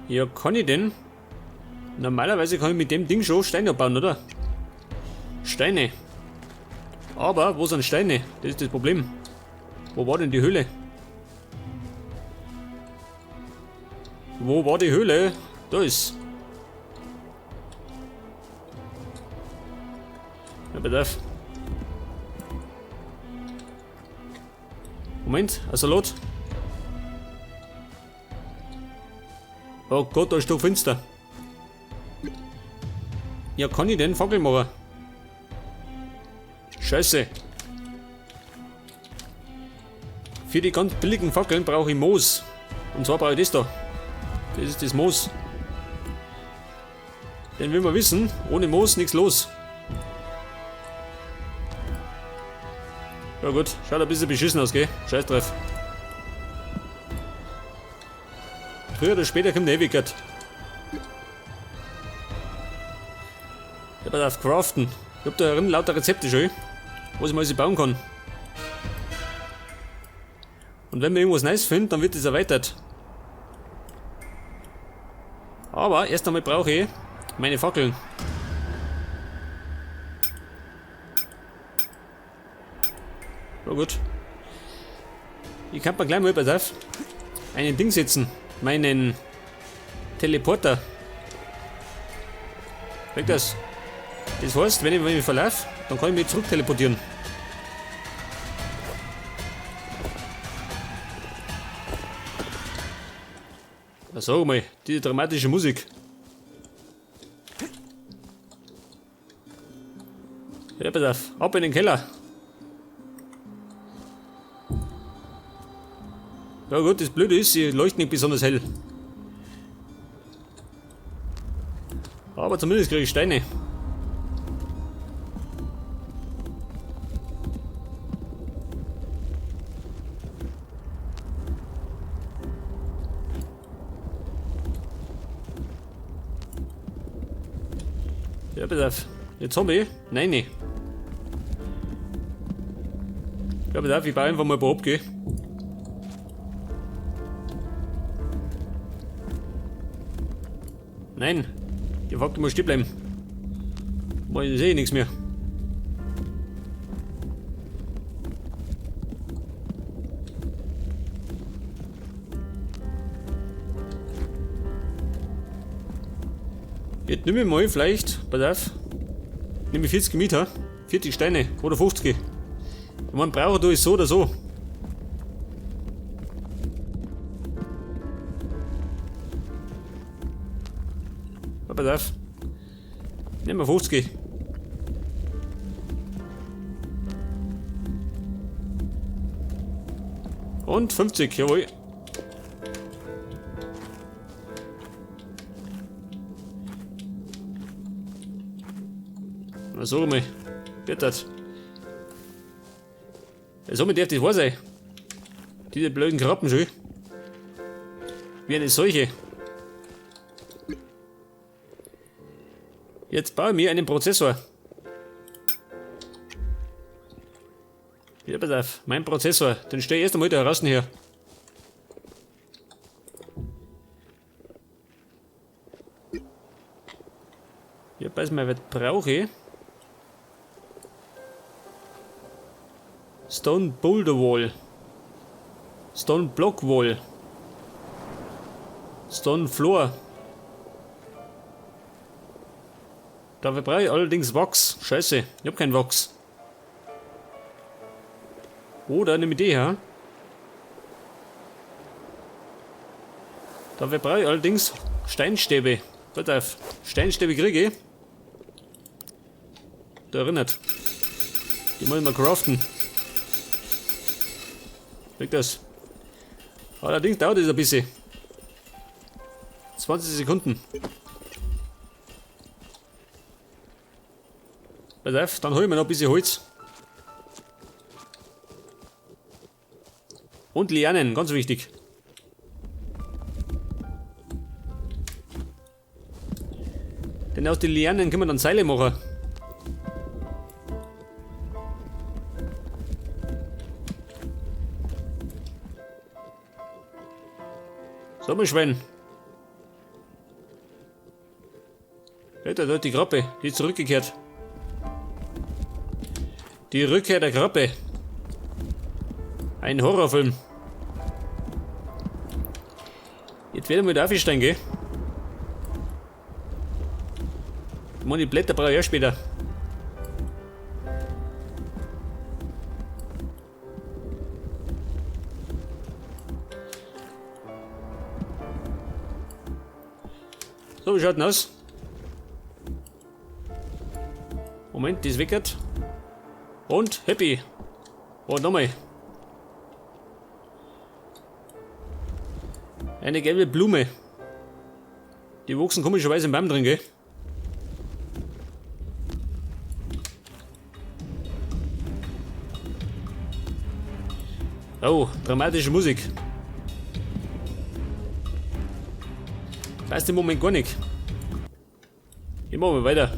Ja, kann ich denn? Normalerweise kann ich mit dem Ding schon Steine abbauen, oder? Steine. Aber, wo sind Steine? Das ist das Problem. Wo war denn die Höhle? Wo war die Höhle? Da ist. Ja, bedarf. Moment, ein Salat. Oh Gott, da ist doch finster. Ja, kann ich den Fackel machen? Scheiße. Für die ganz billigen Fackeln brauche ich Moos. Und zwar brauche ich das da. Das ist das Moos. Denn will man wissen, ohne Moos nichts los. Ja gut, schaut ein bisschen beschissen aus, gell? Scheiß drauf. Früher oder später kommt der Ewigkeit. Ich hab auf Craften. Ich hab da drin lauter Rezepte schon, was ich mal alles bauen kann. Und wenn man irgendwas Neues findet, dann wird das erweitert. Aber erst einmal brauche ich meine Fackeln. Ja gut. Ich kann mir gleich mal auf einen Ding setzen. Meinen Teleporter. Weg das. Das heißt, wenn ich mich verlaufe, dann kann ich mich zurück teleportieren. Na sag mal, diese dramatische Musik. Ja, pass auf, ab in den Keller. Ja gut, das Blöde ist, sie leuchten nicht besonders hell. Aber zumindest kriege ich Steine. Ja, pass auf. Jetzt haben wir. Nein. Ja, pass auf, ich baue einfach mal ein paar ab, gell? Nein. Die Fackel muss stehen bleiben. Ich sehe nichts mehr. Jetzt nehme ich mal vielleicht, pass auf, nehme ich 40 Meter, 40 Steine oder 50. Und man braucht da so oder so. Ja, pass auf. Nehmen wir 50. Und 50, jawohl. Na sag mal, wird das? Ja, somit darf das wahr sein. Diese blöden Krabben schon. Wie eine Seuche. Jetzt baue ich mir einen Prozessor. Ja, pass auf, mein Prozessor. Den stelle ich erst einmal da draußen her. Ja, pass mal, was brauche ich? Stone Boulder Wall. Stone Block Wall. Stone Floor. Dafür brauche ich allerdings Wachs. Scheiße, ich habe keinen Wachs. Oder eine Idee, ha? Dafür brauche ich allerdings Steinstäbe. Warte auf. Steinstäbe kriege ich. Da erinnert. Die muss ich mal craften. Weg das. Allerdings dauert es ein bisschen. 20 Sekunden. Pass auf, dann hol ich mir noch ein bisschen Holz. Und Lianen, ganz wichtig. Denn aus den Lianen können wir dann Seile machen. Sommerschwein. Alter, da die Krabbe, die ist zurückgekehrt. Die Rückkehr der Krabbe. Ein Horrorfilm. Jetzt werden wir da aufsteigen, gell? Die Blätter brauche ich ja später. So, wie schaut denn aus? Moment, das weckert. Und happy. Und nochmal. Eine gelbe Blume. Die wuchsen komischerweise im Baum drin, gell? Oh, dramatische Musik. Passt im Moment gar nicht. Ich mache mal weiter.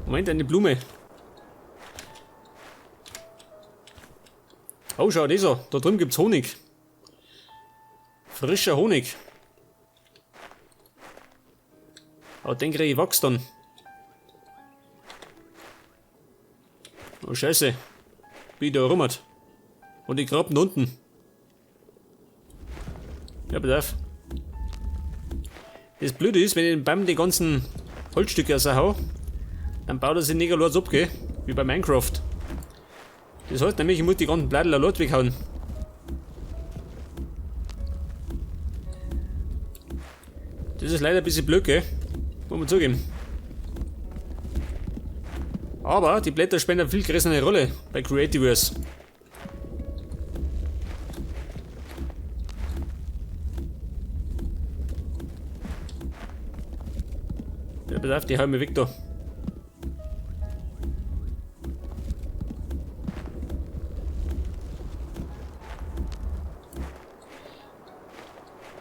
Moment, eine Blume. Oh, schau, dieser. Da drüben gibt's Honig. Frischer Honig. Aber den kriege ich wächst dann. Oh, Scheiße. Wie der rummert. Und die Krabben unten. Ja, pass auf. Das Blöde ist, wenn ich den Baum die ganzen Holzstücke raushau, dann baut er sich nicht alles ab, gell? Wie bei Minecraft. Das heißt nämlich, ich muss die ganzen Blätter allein weghauen. Das ist leider ein bisschen blöd, gell? Muss man zugeben. Aber die Blätter spielen eine viel größere Rolle bei Creativerse. Ja, pass auf, die hauen wir weg da.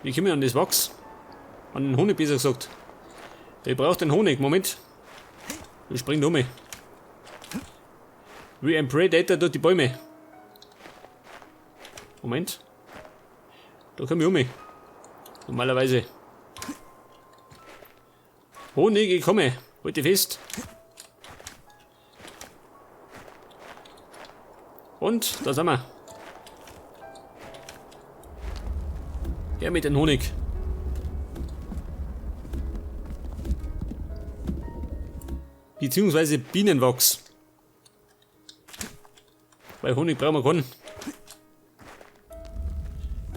Wie komme ich an das Wachs? An den Honig, besser gesagt. Ich brauche den Honig, Moment. Ich spring da um. Wie ein Predator durch die Bäume. Moment. Da komme ich um. Normalerweise. Honig, ich komme. Halte fest. Und, da sind wir. Her mit dem Honig. Beziehungsweise Bienenwachs. Weil Honig brauchen wir keinen.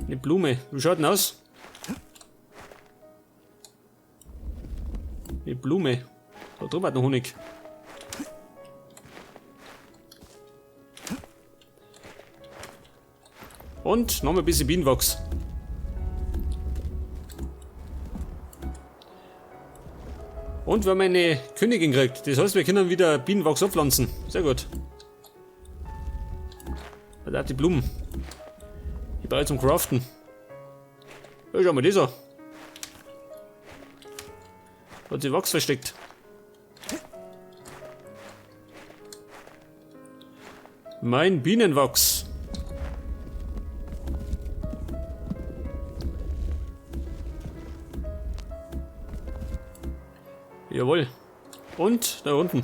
Eine Blume. Wie schaut denn aus? Eine Blume. Da drüben hat noch Honig. Und noch mal ein bisschen Bienenwachs. Und wir haben eine Königin gekriegt. Das heißt, wir können wieder Bienenwachs abpflanzen. Sehr gut. Da hat die Blumen. Die brauche ich zum Craften. Ja, schau mal, dieser. Hat sich Wachs versteckt. Mein Bienenwachs. Jawohl. Und da unten.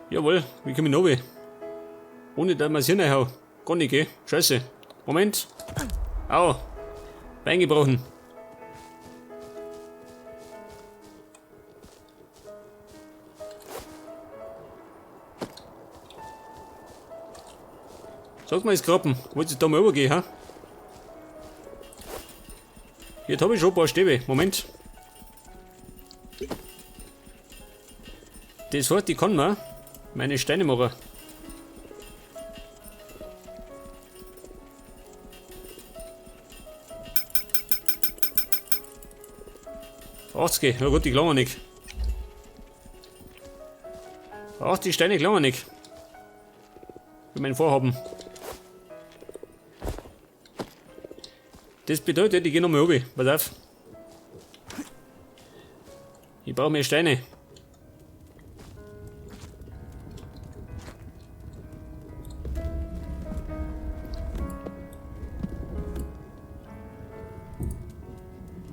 Jawohl, wie komme ich noch weh? Ohne dass man es hineinhau. Gar nicht, gell? Scheiße. Moment. Au. Bein gebrochen. Sag mal, ist Krabben. Wollt ihr da mal rübergehen, ha? Jetzt habe ich schon ein paar Stäbe. Moment. Das heißt, ich kann mir meine Steine machen. Ja gut, die klauen nicht. Ach, die Steine klauen nicht. für mein Vorhaben. Das bedeutet, ich gehe nochmal oben. Pass auf. Ich brauche mehr Steine.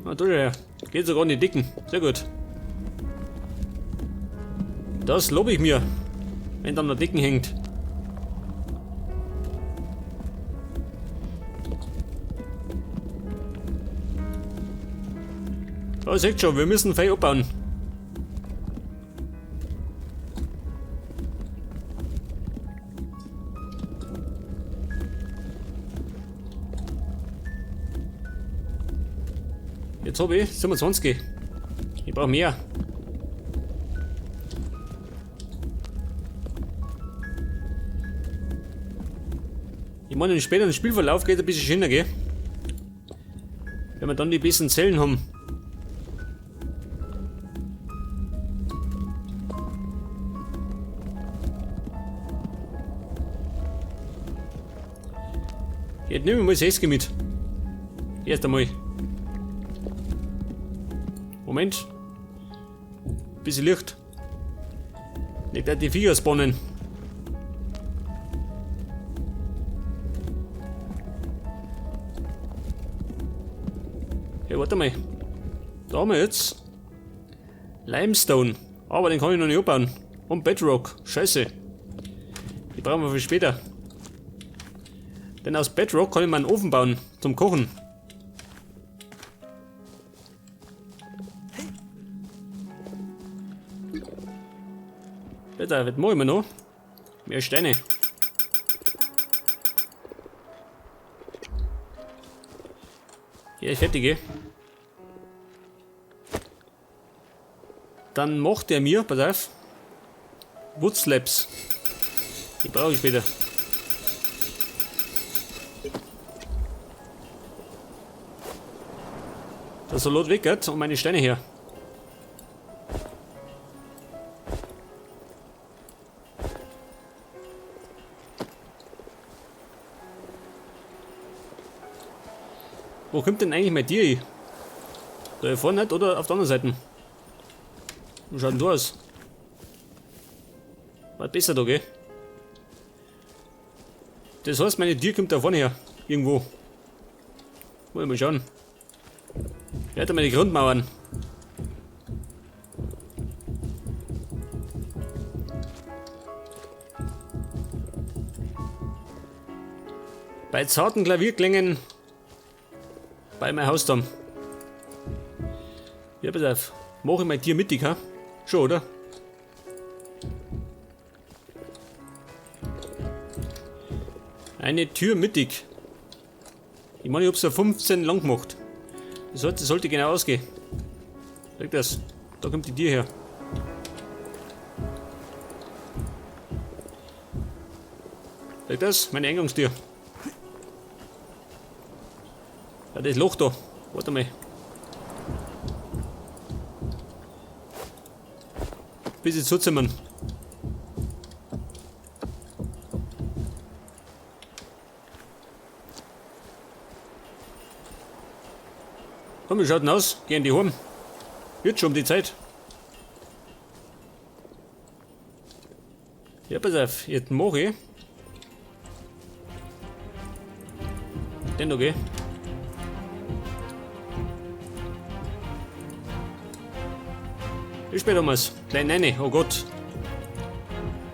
Ah, da ja. Geht sogar in die Dicken. Sehr gut. Das lobe ich mir, wenn da an der Dicken hängt. Oh, seht schon, wir müssen Feuer abbauen. Jetzt habe ich 27. Ich brauche mehr. Ich meine, im späteren Spielverlauf geht es ein bisschen schneller, gell? Wenn wir dann die besten Zellen haben. Jetzt nehmen wir mal 60 mit. Erst einmal. Moment. Bisschen Licht. Nicht die Viecher spawnen. Ja, warte mal. Da haben wir jetzt Limestone. Aber den kann ich noch nicht abbauen. Und Bedrock. Scheiße. Die brauchen wir für später. Denn aus Bedrock kann ich mal einen Ofen bauen. Zum Kochen. Wetter, was machen wir noch? Mehr Steine. Ja, fertige. Dann macht er mir, pass auf, Wood Slabs. Die brauche ich später. Der Salat weg und meine Steine her. Wo kommt denn eigentlich mein Tier hin? Da hier vorne nicht oder auf der anderen Seite? Wie schaut denn du aus? War besser da, gell? Das heißt, meine Tier kommt da vorne her. Irgendwo. Wollen wir mal schauen. Wer hat da meine Grundmauern? Bei zarten Klavierklängen bei meinem Haus dann. Ja, pass auf. Mach ich mein Tier mittig, ha? Schon, oder? Eine Tür mittig. Ich meine, ich hab's ja 15 lang gemacht. Das sollte genau ausgehen. Schau das. Da kommt die Tür her. Schau das, meine Eingangstür. Ja, das Loch da. Warte mal. Bis jetzt zuzimmern. Komm, wie schaut denn aus? Gehen die heim. Wird schon um die Zeit. Ja, pass auf. Jetzt mache ich den da, geh. Wie spät haben wir's? Klein Neine, oh Gott.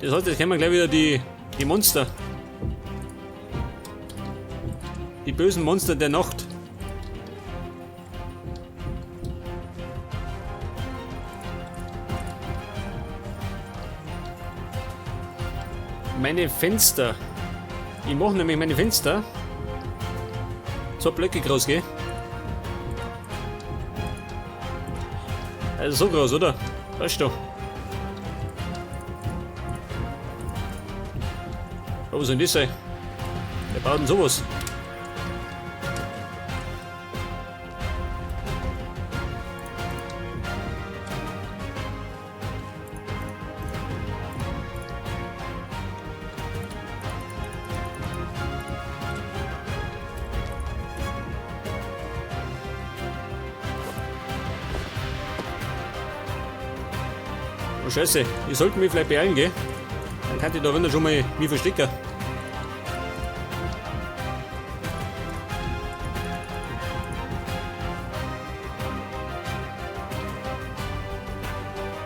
Das heißt, jetzt kennen wir gleich wieder die Monster. Die bösen Monster der Nacht. Meine Fenster. Ich mache nämlich meine Fenster. So Blöcke groß, gell? Also so groß, oder? Weißt du? Oh, was soll das sein? Wer baut denn sowas? Oh Scheiße, ich sollte mich vielleicht beeilen, gell? Dann kann ich da drinnen schon mal mich verstecken.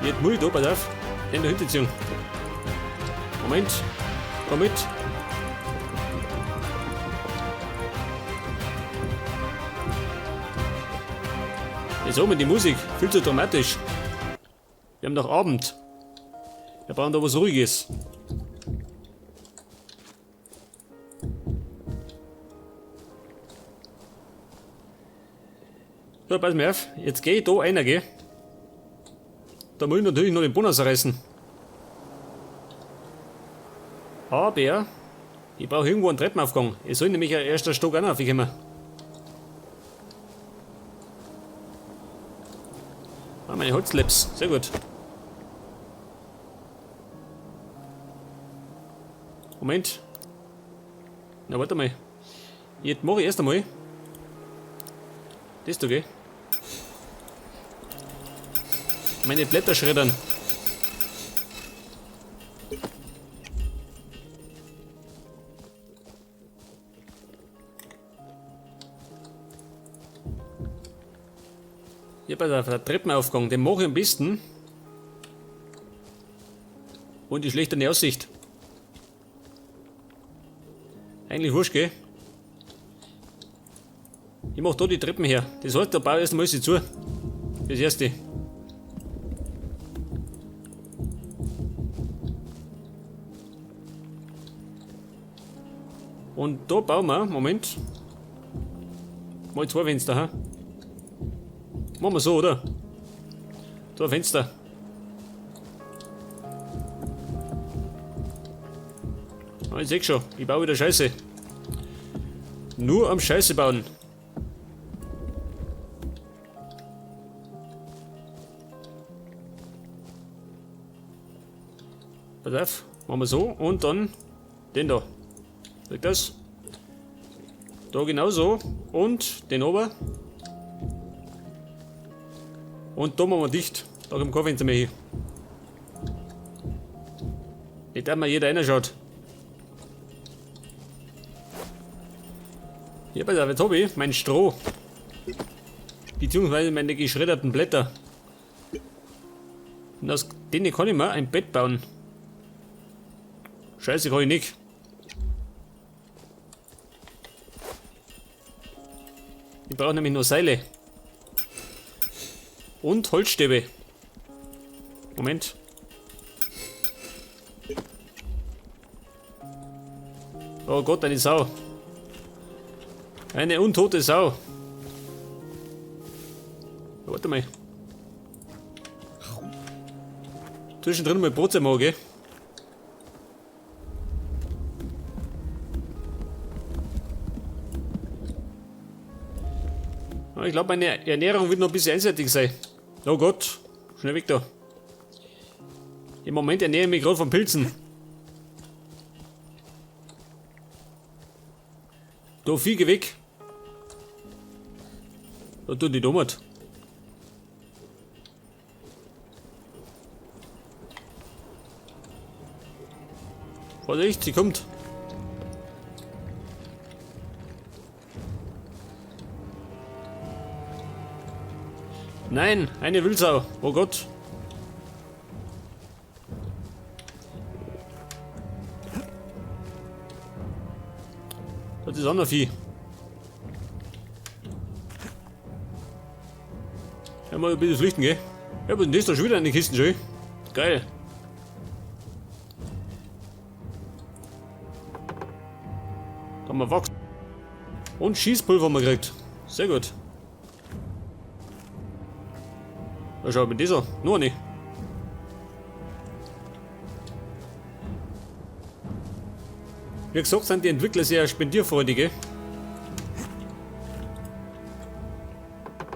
Jetzt muss ich da, pass auf, den da hinten ziehen. Moment, komm mit. Jetzt haben wir die Musik, viel zu dramatisch. Wir haben doch Abend. Wir brauchen da was Ruhiges. So, pass mir auf. Jetzt geh ich da rein, gell? Da muss ich natürlich noch den Bonus reißen. Aber ich brauche irgendwo einen Treppenaufgang. Ich soll nämlich ein erster Stock auch noch aufkommen. Ah, meine Holzlaps. Sehr gut. Moment. Na, warte mal. Jetzt mache ich erst einmal das da, gell? Meine Blätter schreddern. Hier bei der Treppenaufgang, den mache ich am besten. Und die schlechte Aussicht. Eigentlich wurscht, gell? Ich mach da die Treppen her. Das heißt, da baue ich erst einmal sie zu. Das erste. Und da bauen wir, Moment. Mal 2 Fenster, ha? Machen wir so, oder? 2 Fenster. Ah, ich seh schon, ich baue wieder Scheiße. Nur am Scheiße bauen. Pass auf, machen wir so und dann den da. Seht das? Da genauso und den oben. Und da machen wir dicht. Da kommt kein Fenster mehr hin. Nicht, dass mal jeder reinschaut. Ja, pass auf, jetzt habe ich mein Stroh. Beziehungsweise meine geschredderten Blätter. Und aus denen kann ich mir ein Bett bauen. Scheiße, kann ich nicht. Ich brauche nämlich nur Seile. Und Holzstäbe. Moment. Oh Gott, eine Sau. Eine untote Sau. Warte mal. Zwischendrin mal Brotzeit machen, gell? Ich glaube, meine Ernährung wird noch ein bisschen einseitig sein. Oh Gott, schnell weg da. Im Moment ernähre ich mich gerade von Pilzen. Da fliege weg. Da tut die Domert. Vorsicht, sie kommt. Nein, eine Wildsau. Oh Gott. Das ist auch noch Vieh. Ja, mal ein bisschen flüchten, gell? Ja, aber das ist doch schon wieder eine Kiste, schön. Geil. Da haben wir Wachs. Und Schießpulver haben wir gekriegt. Sehr gut. Ja, schau mit dieser. Nur nicht. Wie gesagt, sind die Entwickler sehr spendierfreudig, gell?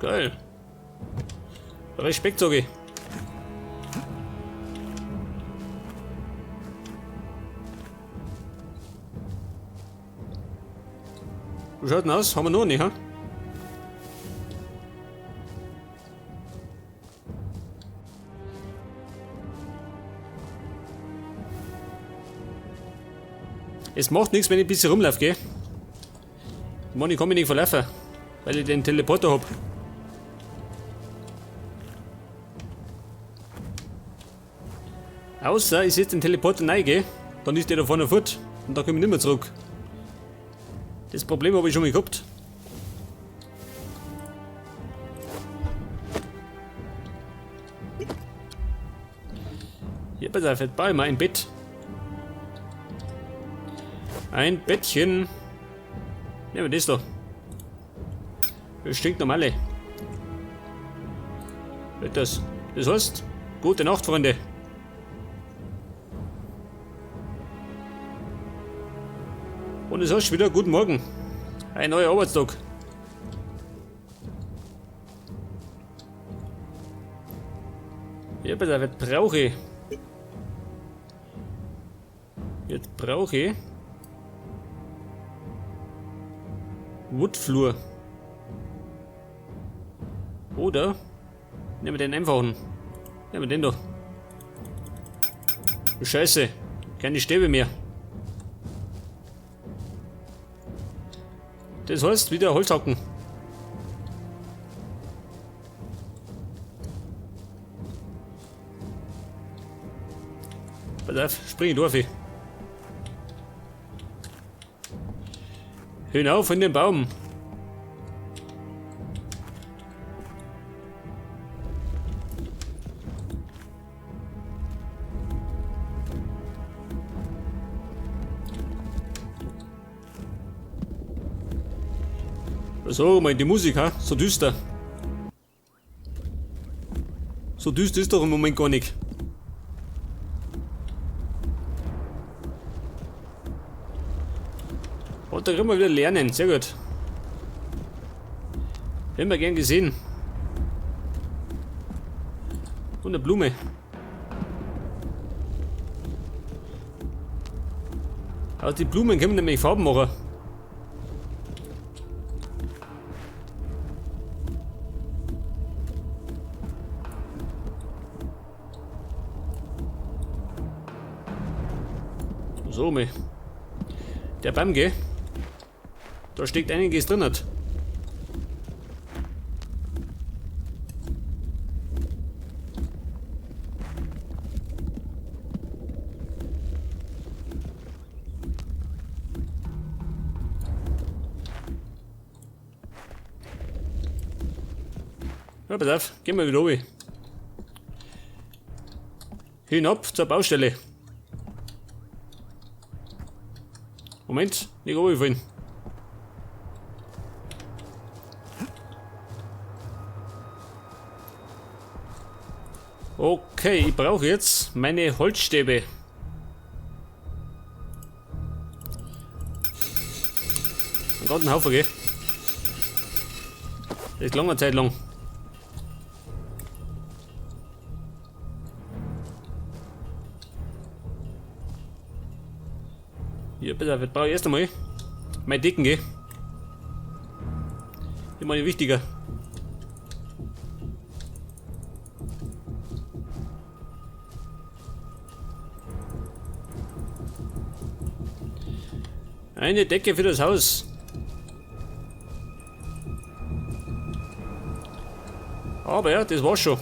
Geil. Respekt, sage ich. Wie schaut denn aus? Haben wir noch nicht, ha? Es macht nichts, wenn ich ein bisschen rumlaufe, gell? Mann, ich kann mich nicht verlaufen, weil ich den Teleporter hab. Außer ich setze den Teleporter rein, gell? Dann ist der da vorne fort und dann komme ich nicht mehr zurück. Das Problem habe ich schon mal gehabt. Hier, pass auf, jetzt baue ich mal ein Bett. Ein Bettchen. Nehmen wir das da. Das stinkt normale. Das heißt, gute Nacht, Freunde. Und es heißt wieder guten Morgen. Ein neuer Arbeitstag. Ja, pass auf, jetzt brauche ich. Woodflur. Oder nehmen wir den einfachen. Nehmen wir den doch. Scheiße. Keine Stäbe mehr. Das heißt wieder Holzhacken. Pass auf, spring ich durch. Hinauf in den Baum. So, mal die Musik, ha? So düster. So düster ist doch im Moment gar nicht. Und da können wir wieder lernen, sehr gut. Hätten wir gern gesehen. Und eine Blume. Aus die Blumen können wir nämlich Farben machen. So, mir. Der Baum, gell? Da steckt einiges drin. Ja, pass auf, gehen wir wieder oben. Hinab zur Baustelle. Moment, nicht runterfallen. Okay, ich brauche jetzt meine Holzstäbe. Einen ganzen Haufen, gell? Das ist lange Zeit lang. Hier, pass auf, jetzt brauche ich erst einmal meine Decken, gell? Die meine wichtiger. Eine Decke für das Haus. Aber ja, das war's schon.